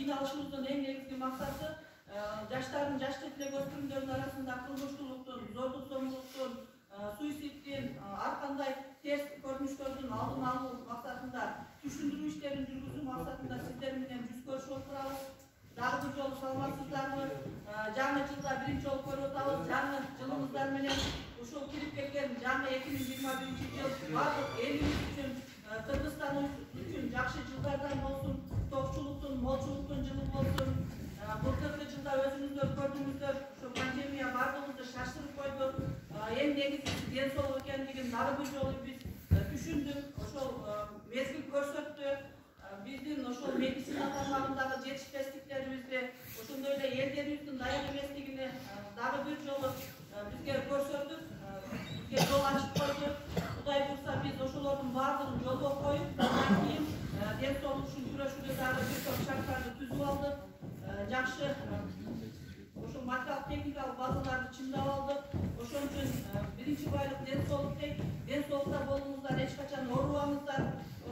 Жиналышыбыздын эң негизги максаты жаштардын, жаш тилек өспүрүмдөрдүн арасында кылмыштуулуктун, зордук зомбулуктун, суициддин, ар кандай терс көрүнүштөрдүн алдын алуу максатында түшүндүрүү иштерин жүргүзүү максатында сиздер менен жүз көрүшүп отурабыз. Дагы бир жолу саламатсыздарбы? Жаңы жылда биринчи жолу көрүп атабыз. Жаңы жылыбыздар менен ушул кирип келген жаңы 2021 жыл бардык элибиз үчүн, Кыргызстан үчүн жакшы жылдардан болсун, токчулуктун, молчулуктун жылы болсун. Былтыркы жылда өзүңүздөр көрдүңүздөр, ушу пандемия бардыгыбызды шаштырып койду. Эң негизгиси ден соолук экендигин дагы бир жолу биз түшүндүк. Ошол мезгил көрсөттү. Биздин ошол медицина тармагындагы жетишпестиктерибизди, ошондой эле элдерибиздин даяр эместигини дагы бир жолу бизге көрсөтүп, бизге жол ачып койду. Кудай буйрса биз ошолордун баардыгын жолго коюп, андан кийин ден соолук үчүн күрөшүүдө дагы бир топ шарттарды түзүп алдык. Жакшы ошол материалдык техникалык базаларды чыңдап алдык. Ошон үчүн биринчи байлык ден соолук дейт. Ден соолукта болуңуздар, эч качан оорубаңыздар.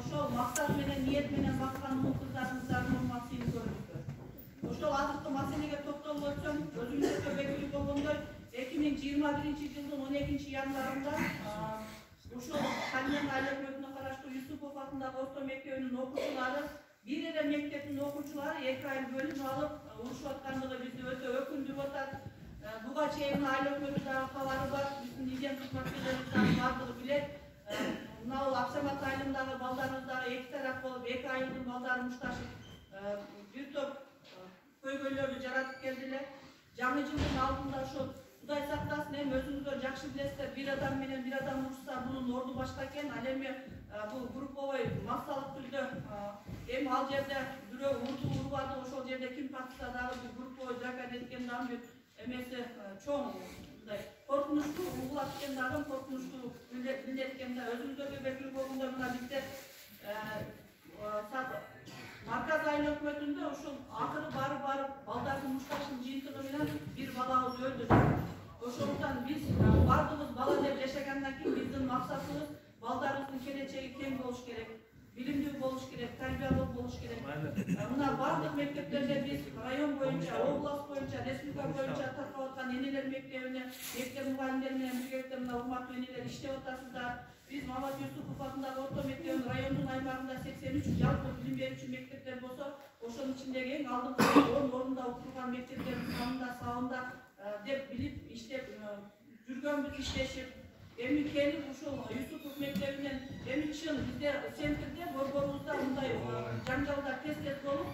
Ошол максат менен, ниет менен баккан кыздарыңыздардын урматын көрүңүздөр. Ошол азыркы маселеге токтолуп өтсөм, өзүңүзгө белгилүү болгондой, 2021 жылдын 12 январында ушул Калинин айыл өкмөтүнө караштуу Юсупов атындагы орто мектебинин окуучулары, бир эле мектептин окуучулары 2 ай бөлүнүп алып урушуп аткандыгы бизди өтө өкүндүрүп атат. Буга чейин айыл өкмөтүнүн кабары бар, биздин иген кызматкерлерибиздин баардыгы билет. Мынау Аксамат айылындагы балдарыбыз дагы 2 тарап болуп, 2 айылдын балдары мушташып, бир топ көйгөйлөрдү жаратып келдилер. Жаңы жылдын алдында ошол Кудай сактасын, эми өзүңүздөр жакшы билесиздер, бир адам менен бир адам урушса мунун орду башка экен. Ал эми бул групповой массалык түрдө эми ал жерде бирөө урду урбады, ошол жерде ким катышса дагы бир групповой драка эткен дагы бир эмеси чоң мындай коркунучтуу угулат экен дагы, коркунучтуу билет экен да. Өзүңүздөргө белгилүү болгондой мына бизде Марказ айыл өкмөтүндө ушул акыры барып балдардын мушташын жыйынтыгы менен бир балабыз өлдү. Ошондуктан биз бардыгыбыз бала деп жашагандан кийин биздин максатыбыз балдарыбыздын келечеги кең болуш керек, билимдүү болуш керек, тарбиялуу болуш керек. Мына бардык мектептерде биз район боюнча, область боюнча, республика боюнча таркап аткан энелер мектебине, мектеп мугалимдери менен биргеликте мына урматтуу энелер иштеп атасыздар. Биз Мамат Юсупов атындагы орто мектебинин райондун аймагында 83 жалпы билим берүүчү мектептер болсо, ошонун ичиндеги эң алдыңкы 10 орунда отурган мектептердин санында, сабында деп билип иштеп жүргөнбүз, иштешип. Эми келип ушул Юсупов мектебинен эми чын бизде центрде борборубузда мындай жаңжалдар тез болуп,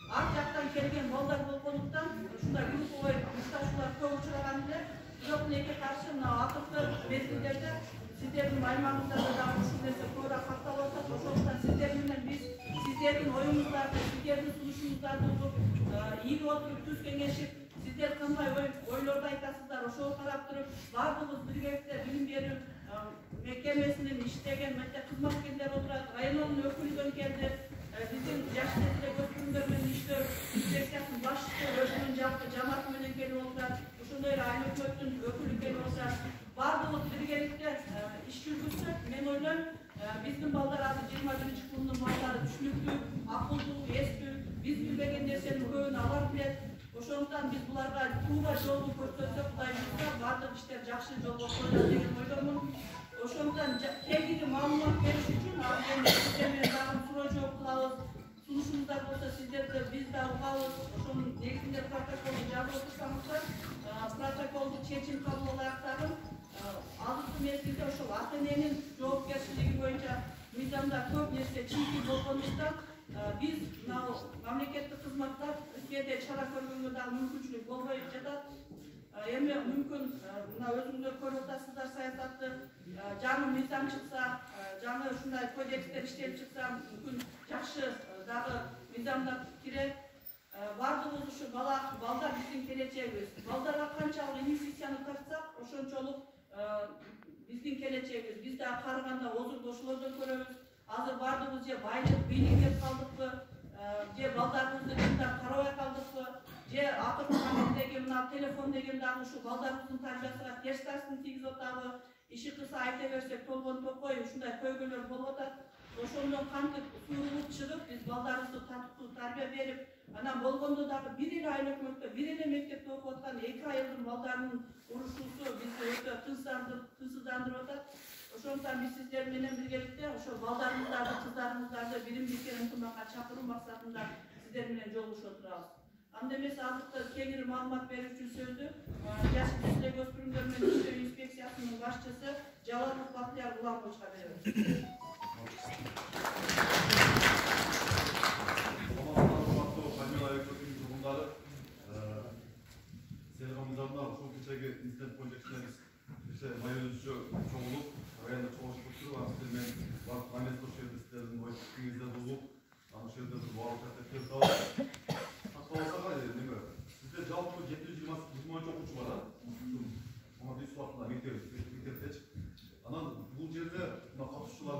ар жактан келген балдар болгондуктан ушундай групповой мушташуулар көп учураган эле. Бирок мынеке каршы мына акыркы мезгилдерде сиздердин аймагыңыздарда дагы ушул нерсе көбүрөөк катталып атат. Ошондуктан сиздер менен биз сиздердин оюңуздарды, сиздердин сунушуңуздарды угуп, ийип отуруп, түз кеңешип, сиздер кандай ойлорду айтасыздар, ошого карап туруп, баардыгыбыз биргеликте билим берүү мекемесинин иштеген мектеп кызматкерлери отурат, райондун өкүлүдөн келди, биздин жаш тилек өспүрүмдөр менен иштөө инспекциясынын башчысы өзүнүн жалпы жамааты менен келип отурат, ошондой эле айыл өкмөттүн өкүлү келип отурат. Баардыгыбыз биргеликте иш жүргүзсөк, мен ойлойм, биздин балдар азыр 21-кылымдын балдары түшүнүктүү, акылдуу, эстүү, биз билбеген нерсенин көбүн алар билет. Ошондуктан биз буларга туура жолду көрсөтсөк, Кудай буйрса баардык иштер жакшы жолго коюлат деген ойдомун. Ошондуктан тегири маалымат бериш үчүн сиздер менен дагы суроо жооп кылабыз. Сунушуңуздар болсо сиздерди биз да угабыз. Ошонун негизинде протоколду жазып отурсаңыздар, протоколду чечим кабыл алайык дагы. Азыркы мезгилде ошол ата эненин жоопкерчилиги боюнча мыйзамда көп нерсе чийки болгондуктан биз мына мамлекеттик кызматтар кээде чара көргөнгө дагы мүмкүнчүлүк болбой жатат. Эми мүмкүн мына өзүңүздөр көрүп атасыздар саясатты, жаңы мыйзам чыкса, жаңы ушундай кодекстер иштелип чыкса, мүмкүн жакшы дагы мыйзамдар кирет. Бардыгыбыз ушу балдар биздин келечегибиз. Балдарга канчалык инвестицияны тартсак, ошончолук биздин келечегибиз. Биз дагы карыганда озурду ошолордон көрөбүз. Азыр бардыгыбыз же байлык, бийлик деп калдыкпы, же балдарыбызды чындап карабай калдыкпы, же акыркы вакыттагы мына телефон деген дагы ушу балдарыбыздын тарбиясына терс таасирин тийгизип атабы, иши кыса айта берсек толгон токой ушундай көйгөйлөр болуп атат. ошондон кантип сурулуп чыгып биз балдарыбызды татыктуу тарбия берип анан болгондо дагы бир эле айыл өкмөттө бир эле мектепте окуп аткан 2 айылдын балдарынын урушуусу бизди өтө тынчсыздандырып атат. Ошондуктан биз сиздер менен биргеликте ошо балдарыңыздарды, кыздарыңыздарды биримдикке ынтымакка чакыруу максатында сиздер менен жолугушуп отурабыз. Анда эмес азыркы кеңири маалымат берүү үчүн сөздү жаш жасөспүрүмдөр менен иштөө инспекциясынын башчысы Жалалов Бактияр Гуламовичке беребиз. Kechagi insident bo'yicha mayonezchi cho'g'liq rayonda cho'g'ishib turib, men mamlakat qo'shimchalarini bo'yicha bo'lib, ana shu yerda bor katta nima? Sizda jalb 720 o'quvchi bor, ama bir suatda mektepda. Ana bu yerda qatnashchilar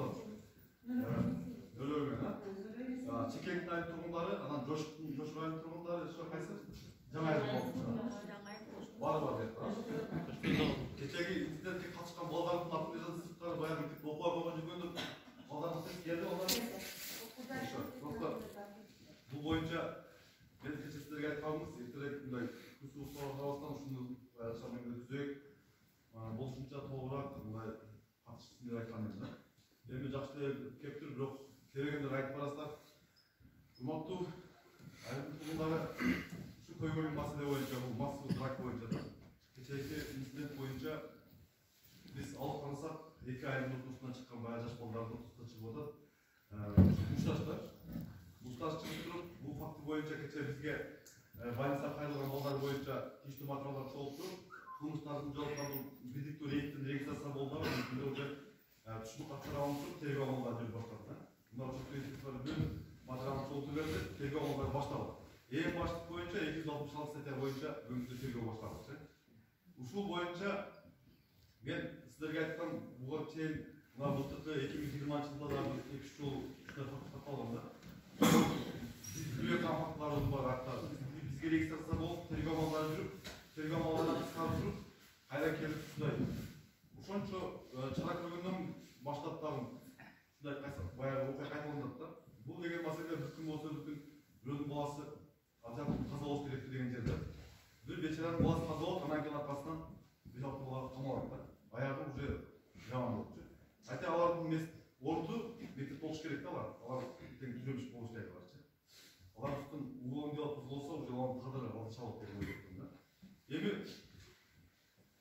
o'lgan, ha? Chekentdagi turg'unlari, ana Jo'shroy turg'unlari shu qaysi? Жаңа var kechagi internetga qatnashgan bolalarning aqlida sirtlari boyagi o'qib bo'lgan joyda bolalar siz keldi bu bo'yicha men sizlarga aytganmiz ertaroq bunday kusuv so'rovdan shuni shamanga tuzak bo'lishuncha to'g'riroq bunday qatnashishni aytganimda endi yaxshi kelib turib biroq kelganda aytib borasizlar ummattu ayrimlar koygun masale boyunca, bu masal bırak boyunca da geçeki insident boyunca biz alıp kalırsak 2 ayın ortasından çıkan bayağı yaş bollarının ortasına çıkmadı. Muştaşlar. Muştaş çıkıp bu faktı boyunca geçe bizge Banisa kayılgan bollar boyunca işli materiallar çoğuldu. Kılmışların cevaplarını birlikte reyitin registrasyon bollar var. Şimdi orada tuşlu katları almışıp tergü almalar diyor başlarına. Bunlar çok reyitinleri bir materialın çoğuldu verdi, tergü almalar başladı. En başlık boyunca 266 sefer boyunca bölümde tergü başlamıştı. Uşul boyunca ben sizlerge aytkan buğa çeyin mına bultukta 2020 yılda da bir uşul fakta kalanda biz büyük kampaklarımız var hatta bizge registrasyon olup tergü almalar жүрүп tergü almalardan çıkarıp жүрүp kayda kelip şunday ошончо чара көргөндөн баштаптарым шундай баягы окуя кайталанат да бул деген маселе бир күн болсо бир күн бирөөнүн баласы Acaba kaza olsun gerekli деген жерде. Bir beçeren boğaz kaza olup, hemen kenar arkasından bir hafta boğaz kamalıkta. Ayağım уже yaman oldu. Hatta alarım ordu beklet oluş gerek de var. Alar düzülmüş oluş gerek var. Alar tutun uğulun diye atız olsa, уже alar bu kadar altı çalıp dedim öyle. Emi,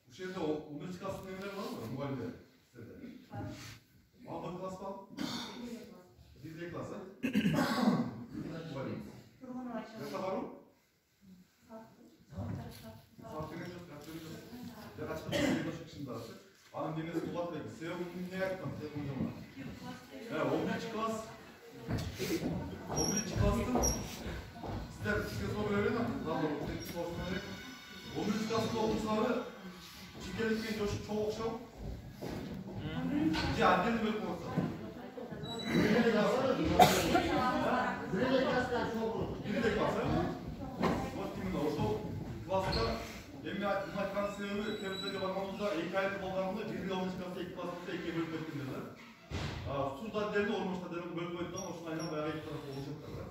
bu şeyde o çıkarsın neler var mı? Muhalde. Aldı klas var. Bizde klas ha? Muhalde. Ne kadarı? Saatine çok yapıyoruz. Ya açık bir şey şimdi artık. Anam deniz kulak da gibi. Sevim ne yaptım? Sevim hocam. Ya 11. klas. 11. klastın. Sizler size soru verin mi? Daha doğru. 11. klasında olmuşları çiftlikten coşup çoğu okşam. Ya annem de böyle konuştu. Böyle klaslar. Böyle klaslar çok. Bir de klasa. O kimin olsa klasta benim aytkan sebebi kemizlerge barmamızda 2 aylık bollarında 1 olmuş klasta 2 klasında 2'ye bölüp ötkindiler. Suda derdi olmuşta derdi bölüp ötkinden o şunayla bayağı 2 tarafı oluşaktırlar.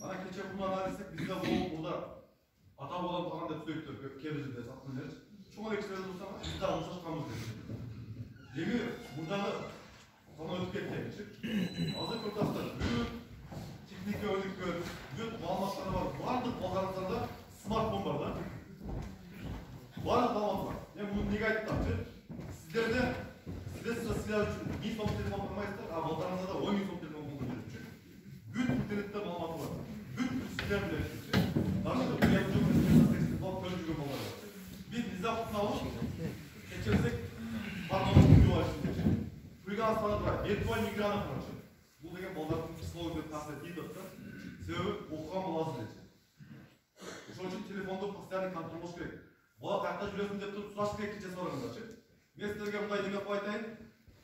Ana keçe bunu analizlik bizde burada ata olan falan da tüyüktür kemizlerge satmıyorlar. Çoğu ekşileri dursanız biz de almışız çıkamız dedi. Demi burada sana ötket demiştik. Azı kırtaslar büyük teknik örnek gör, büyük bağlantıları var. Vardır bağlantılarda smartphone var da. Vardır bağlantı var. Yani bunu neye ait tabi? Sizlerde silah için 1000 son telefon kurmayızdır. Bağlantılarda da 10.000 son telefon kurmayızdır. Büyük internette bağlantı var. Büyük silah bile için. Daha sonra bu yapıcı mesela falan kölcü gömmeler var. Biz nizafını alıp geçersek parmağımız gibi var şimdi. Kuygan hastalığı var. Virtual migrana karşı. Bu degen bağlantının psikolojik tahsil değil de sebebi okuğan lazım dedi. Ошон үчүн телефонду постоянно контролдош керек. Бала каякта жүрөсүң деп туруп сураш керек кече сурагандачы. Мен силерге мындай деме коюп айтайын.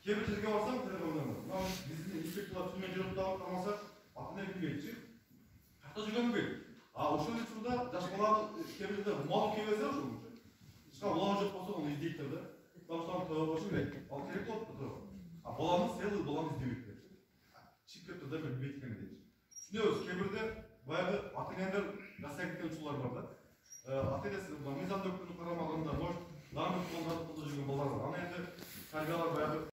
Кээ бир жерге барсам телефондон. Мына биздин инспекторлор түнү жүрүп дагы кармаса атына билбейчи. Каякта жүргөнү билбейт. Ошол учурда жаш баланы кээ бир жерде мал келбесе ошол. Ишка улам жок болсо аны издейт да. Потому что аны тоя коюш керек. Ал керек болуп турат. Баланы сел баланы издебейт. чип кетти да бир бейткени дейт. Түшүнөбүз, кээ бирде баягы ата-энелер жасай кеткен учурлар бар да. Ата-энеси мыйзам документин карамаганда, может, дагы кылып жүргөн балдар бар. Аны энди тарбиялар баягы